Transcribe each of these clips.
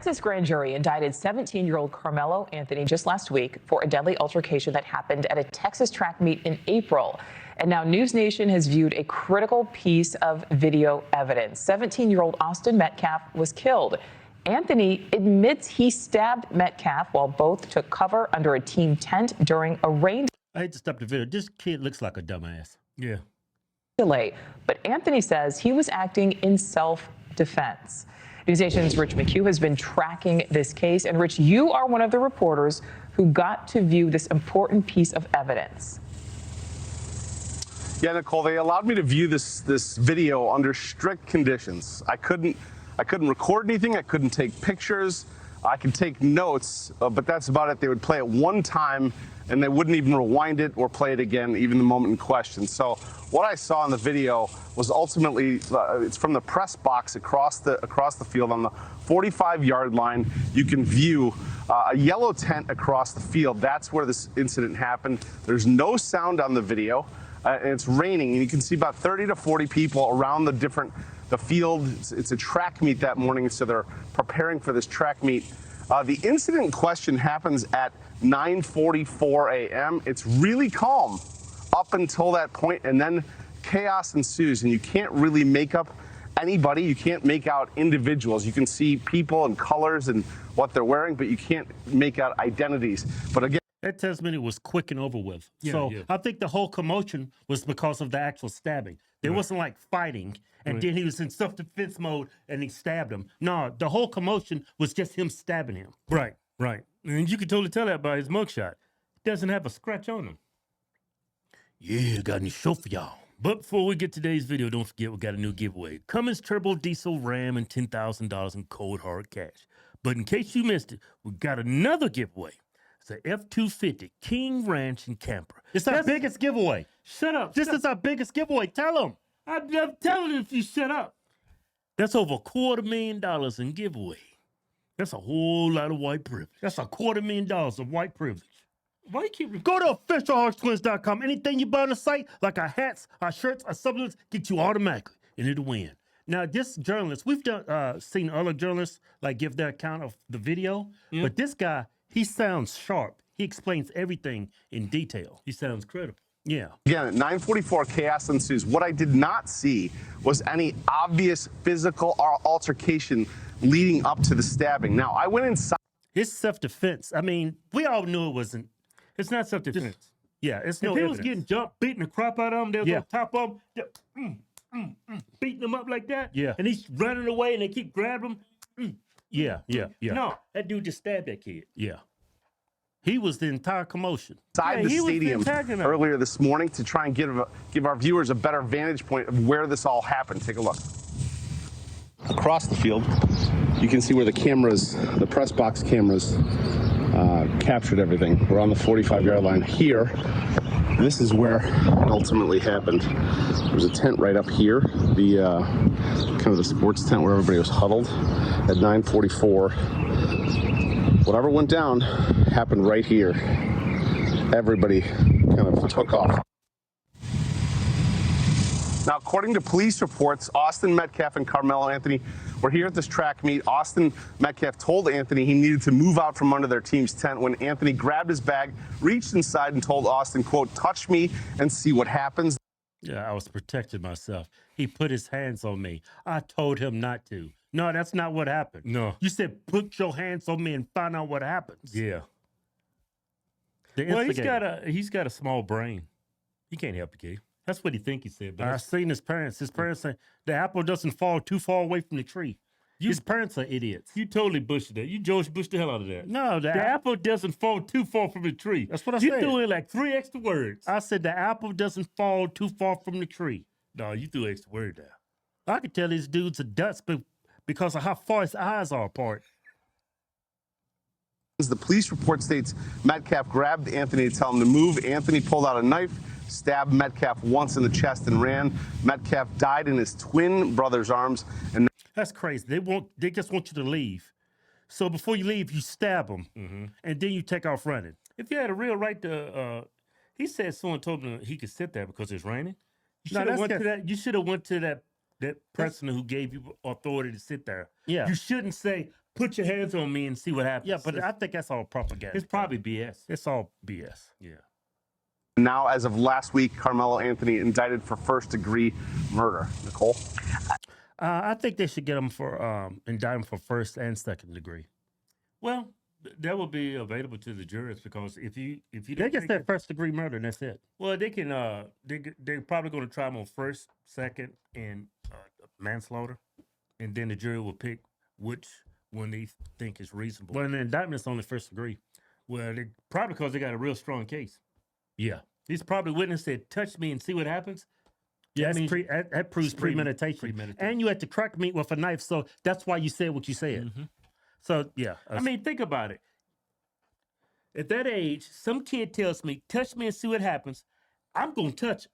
Texas grand jury indicted 17-year-old Karmelo Anthony just last week for a deadly altercation that happened at a Texas track meet in April. And now News Nation has viewed a critical piece of video evidence. 17-year-old Austin Metcalf was killed. Anthony admits he stabbed Metcalf while both took cover under a team tent during a rain I hate to stop the video. This kid looks like a dumbass. Yeah. delay. But Anthony says he was acting in self-defense. News Nation's Rich McHugh has been tracking this case. And Rich, you are one of the reporters who got to view this important piece of evidence. Yeah, Nicole, they allowed me to view this video under strict conditions. I couldn't record anything. I couldn't take pictures. I could take notes, but that's about it. They would play it one time, and they wouldn't even rewind it or play it again, even the moment in question. So what I saw in the video was ultimately, it's from the press box across the field on the 45-yard line. You can view a yellow tent across the field. That's where this incident happened. There's no sound on the video, and it's raining, and you can see about 30 to 40 people around the field. It's a track meet that morning, so they're preparing for this track meet. The incident in question happens at 9:44 a.m. It's really calm up until that point, and then chaos ensues, and you can't really make up anybody. You can't make out individuals. You can see people and colors and what they're wearing, but you can't make out identities. But again, that tells me it was quick and over with. I think the whole commotion was because of the actual stabbing. There wasn't like fighting, and then he was in self-defense mode and he stabbed him. No, the whole commotion was just him stabbing him. Right. And you can totally tell that by his mugshot. He doesn't have a scratch on him. Yeah, got a new show for y'all. But before we get to today's video, don't forget we got a new giveaway. Cummins Turbo Diesel Ram and $10,000 in cold hard cash. But in case you missed it, we got another giveaway. It's an F-250 King Ranch and Camper. It's our biggest giveaway. Shut up. This is our biggest giveaway. Tell them. I'm telling you if you shut up. That's over $250,000 in giveaway. That's a whole lot of white privilege. That's $250,000 of white privilege. Why you keep... Go to officialhawkstwins.com. Anything you buy on the site, like our hats, our shirts, our supplements, get you automatically into the win. Now, this journalist, we've seen other journalists like give their account of the video, but this guy, he sounds sharp. He explains everything in detail. He sounds credible. Yeah. Again, at 9:44, chaos ensues. What I did not see was any obvious physical altercation leading up to the stabbing. Now, I went inside. It's self-defense. I mean, we all knew it wasn't. It's not self-defense. It's no evidence. If he was getting jumped, beating the crap out of him, they was on top of him, beating him up like that. Yeah. And he's running away, and they keep grabbing him. Yeah. No, that dude just stabbed that kid. Yeah. He was the entire commotion. Inside the stadium earlier this morning to try and give our viewers a better vantage point of where this all happened. Take a look. Across the field, you can see where the press box cameras captured everything. We're on the 45-yard line here. This is where it ultimately happened. There's a tent right up here, the kind of the sports tent where everybody was huddled at 9:44. Whatever went down happened right here. Everybody kind of took off. Now, according to police reports, Austin Metcalf and Karmelo Anthony were here at this track meet. Austin Metcalf told Anthony he needed to move out from under their team's tent when Anthony grabbed his bag, reached inside, and told Austin, quote, "Touch me and see what happens." Yeah, I was protecting myself. He put his hands on me. I told him not to. No, that's not what happened. No. You said put your hands on me and find out what happens. Yeah. Well, he's got a small brain. He can't help you, kid. That's what he think he said. But I've seen his parents. His parents say the apple doesn't fall too far away from the tree. His parents are idiots. You totally bushed that. You George Bush the hell out of that. No, the apple doesn't fall too far from the tree. That's what I said. You threw in like 3 extra words. I said the apple doesn't fall too far from the tree. No, you threw extra word there. I could tell these dudes are nuts because of how far his eyes are apart. The police report states Metcalf grabbed Anthony to tell him to move. Anthony pulled out a knife, stabbed Metcalf once in the chest and ran. Metcalf died in his twin brother's arms. And that's crazy. They just want you to leave. So before you leave, you stab them, and then you take off running. If you had a real right to, he said someone told him he could sit there because it's raining. You should have went to that. You should have went to that person who gave you authority to sit there. Yeah. You shouldn't say put your hands on me and see what happens. Yeah, but I think that's all propaganda. It's probably BS. It's all BS. Yeah. Now, as of last week, Karmelo Anthony indicted for first-degree murder. Nicole? I think they should get him for indict him for first and second degree. Well, that will be available to the jurors because if you They just said first degree murder and that's it. well, they can they're probably going to try them on first, second, and manslaughter, and then the jury will pick which one they think is reasonable. Well, the indictment's only first degree. Well, they probably because they got a real strong case. Yeah. He's probably witness said, "Touch me and see what happens." Yeah, That means- that proves premeditation. And you had to crack meat with a knife, so that's why you said what you said. Mm-hmm. So, yeah. I mean, think about it. At that age, some kid tells me, "Touch me and see what happens." I'm gonna touch him.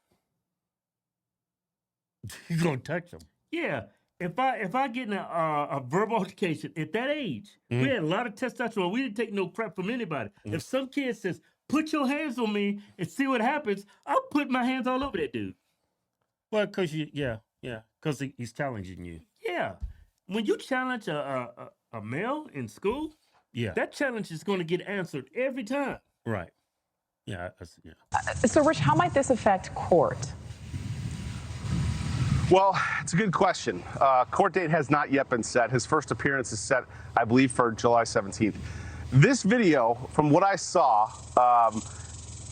you're going to touch him. Yeah. If I get in a verbal altercation at that age, we had a lot of testosterone. We didn't take no crap from anybody. If some kid says, "Put your hands on me and see what happens," I'll put my hands all over that dude. Well, because because he's challenging you. Yeah. When you challenge a male in school, Yeah. that challenge is going to get answered every time. Right. Yeah. Yeah. So, Rich, how might this affect court? Well, it's a good question. Court date has not yet been set. His first appearance is set, I believe, for July 17th. This video, from what I saw,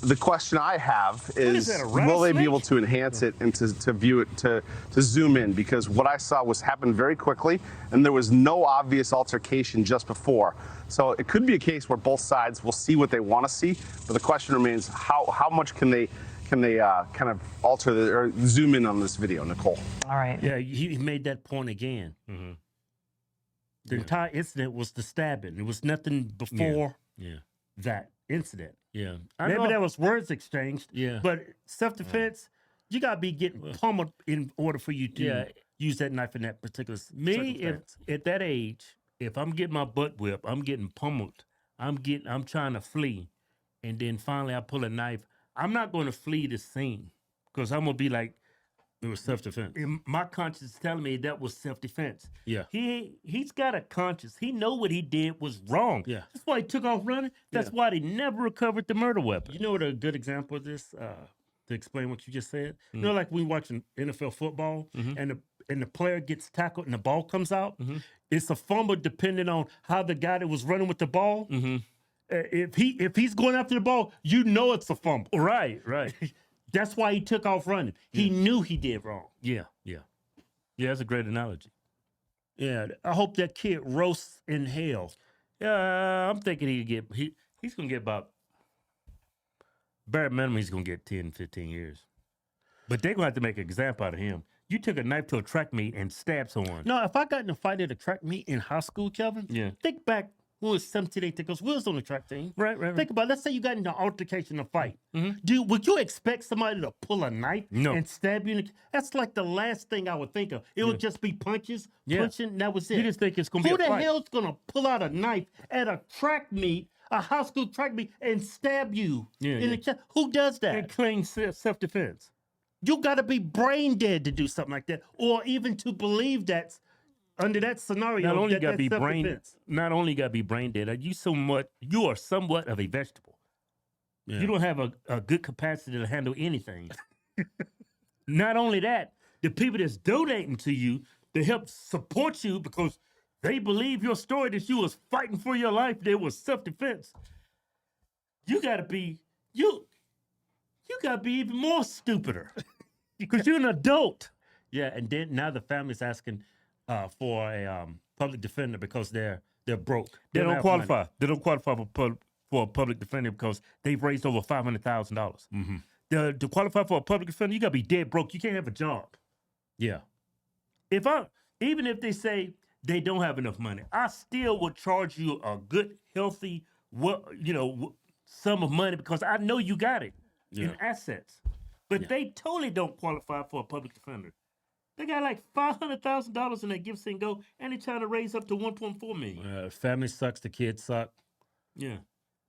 the question I have is that, a will they be rattlesnake? able to enhance it and to view it, to zoom in? Because what I saw happened very quickly, and there was no obvious altercation just before. So it could be a case where both sides will see what they want to see, but the question remains, how much can they kind of alter or zoom in on this video, Nicole? All right. Yeah, he made that point again. Mm-hmm. The entire incident was the stabbing. It was nothing before Yeah. that incident. Yeah. Maybe there was words exchanged. Yeah. But self-defense, you got to be getting pummeled in order for you to use that knife in that particular Me, circumstance. at that age, if I'm getting my butt whipped, I'm getting pummeled, I'm trying to flee, and then finally I pull a knife, I'm not going to flee the scene because I'm going to be like, It was self-defense. my conscience is telling me that was self-defense. Yeah. He's got a conscience. He know what he did was wrong. Yeah. That's why he took off running. That's why they never recovered the murder weapon. You know what a good example of this, to explain what you just said? You know, like we watching NFL football and the player gets tackled and the ball comes out? It's a fumble depending on how the guy that was running with the ball, if he's going after the ball, you know it's a fumble. Right. That's why he took off running. He knew he did wrong. Yeah. That's a great analogy. Yeah, I hope that kid roasts in hell. Yeah, I'm thinking he's gonna get about bare minimum. He's gonna get 10, 15 years. But they're gonna have to make an example out of him. You took a knife to a track meet and stabbed someone. No, if I got in a fight at a track meet in high school, Kevin, think back when we was 17, 18, because we was on the track team. Right. Think about it. Let's say you got into an altercation, a fight. Dude, would you expect somebody to pull a knife and stab you? That's like the last thing I would think of. It would just be punching, and that was it. You just think it's gonna be Who a the fight. hell's gonna pull out a knife at a track meet, a high school track meet, and stab you in the chest? Who does that? And claim self-defense. You got to be brain dead to do something like that, or even to believe that under that scenario. Not only that got to be that's brain, self-defense. not only got to be brain dead. You are somewhat of a vegetable. Yeah. You don't have a good capacity to handle anything. Not only that, the people that's donating to you to help support you because they believe your story that you was fighting for your life, there was self-defense. You got to be even more stupider because you're an adult. Yeah, and then now the family's asking for a public defender because they're broke. They don't have qualify. money. They don't qualify for a public defender because they've raised over $500,000. To qualify for a public defender, you got to be dead broke. You can't have a job. Yeah. Even if they say they don't have enough money, I still would charge you a good, healthy, sum of money because I know you got it in assets. But they totally don't qualify for a public defender. They got like $500,000 in that give and go, and they're trying to raise up to $1.4 million. Family sucks. The kids suck. Yeah.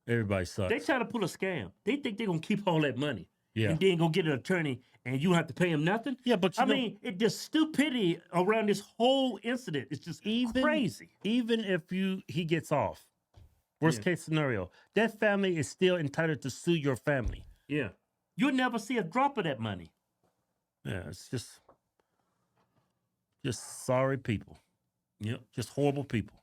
Everybody sucks. They try to pull a scam. They think they're going to keep all that money. Yeah. And then go get an attorney and you don't have to pay him nothing. Yeah, but I mean, the stupidity around this whole incident is just crazy. Even if he gets off, worst case scenario, that family is still entitled to sue your family. Yeah, you'll never see a drop of that money. Yeah, it's just sorry people. Yep, just horrible people.